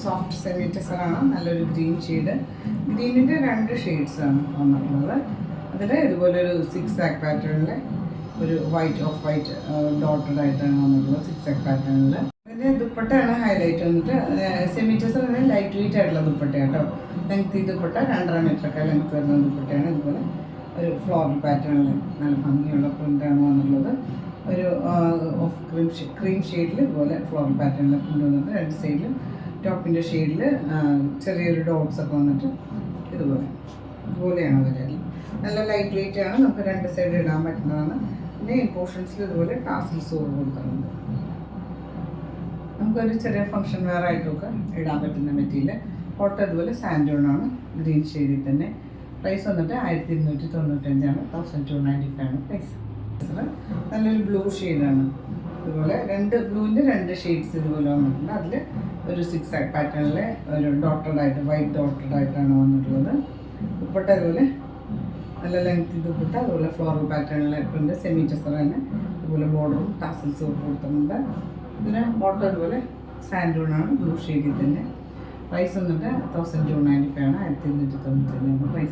Soft semi ടെസറാണ്. നല്ലൊരു green shade. ഗ്രീനിൻ്റെ 2 ഷെയ്ഡ്സാണ് വന്നിട്ടുള്ളത്. അതിൽ ഇതുപോലൊരു 6 ആക്ക് പാറ്റേണിൽ ഒരു ഓഫ് വൈറ്റ് ഡോട്ടഡ് ആയിട്ടാണ് വന്നിട്ടുള്ളത്. 6 ആക്ക് പാറ്റേണിൽ. അതിൻ്റെ ദുപ്പട്ടയാണ് ഹൈലൈറ്റ് വന്നിട്ട്. സെമി ടെസർ ലൈറ്റ് വെയിറ്റ് ആയിട്ടുള്ള ദുപ്പട്ടയാണ് കേട്ടോ. ലെങ്ത് ദുപ്പട്ട 2.5 മീറ്ററൊക്കെ ലെങ്ത് വരുന്ന ദുപ്പട്ടയാണ്. ഇതുപോലെ ഒരു ഫ്ലോറൽ പാറ്റേണിൽ നല്ല ഭംഗിയുള്ള പ്രിൻ്റാണ് വന്നിട്ടുള്ളത്. ഒരു ക്രീം ഷെയ്ഡിൽ ഇതുപോലെ ഫ്ലോറൽ പാറ്റേണിൽ കൊണ്ടുവന്നിട്ട് 2 സൈഡിലും ടോപ്പിൻ്റെ ഷെയ്ഡിൽ ചെറിയൊരു ഡോട്ട്സ് ഒക്കെ വന്നിട്ട് ഇതുപോലെയാണ് വരിക. നല്ല ലൈറ്റ് വെയിറ്റ് ആണ്. നമുക്ക് 2 സൈഡ് ഇടാൻ പറ്റുന്നതാണ്. പിന്നെ ഇൻ പോർഷൻസിൽ ഇതുപോലെ ടാസിൽസ് കൊടുക്കുന്നുണ്ട്. നമുക്കൊരു ചെറിയ ഫംഗ്ഷൻ വെയർ ആയിട്ടൊക്കെ ഇടാൻ പറ്റുന്ന മെറ്റീരിയൽ. കോട്ട ഇതുപോലെ സാൻഡോണാണ്, ഗ്രീൻ ഷെയ്ഡിൽ തന്നെ. പ്രൈസ് വന്നിട്ട് 1295 1295 പ്രൈസ്. നല്ലൊരു ബ്ലൂ ഷെയ്ഡാണ്. ഇതുപോലെ ബ്ലൂവിൻ്റെ 2 ഷെയ്ഡ്സ് ഇതുപോലെ വന്നിട്ടുണ്ട്. അതിൽ ഒരു 6 ആക്ക് പാറ്റേണിൽ ഒരു ഡോട്ടഡ് ആയിട്ട് വൈറ്റ് ഡോട്ടഡ് ആയിട്ടാണ് വന്നിട്ടുള്ളത്. ദുപ്പട്ട ഇതുപോലെ നല്ല ലെങ്ത് ദുപ്പട്ട, അതുപോലെ ഫ്ലോറൽ പാറ്റേണിൽ പ്രിൻ്റ് സെമി ടെസർ തന്നെ. ഇതുപോലെ ബോർഡറും ടാസൽസും കൊടുത്തിട്ടുണ്ട്. ഇതിന് ബോട്ടം ഇതുപോലെ സാൻഡൂണാണ്, ബ്ലൂ ഷെയ്ഡിൽ തന്നെ. പ്രൈസ് വന്നിട്ട് 1295 1295 പ്രൈസ്.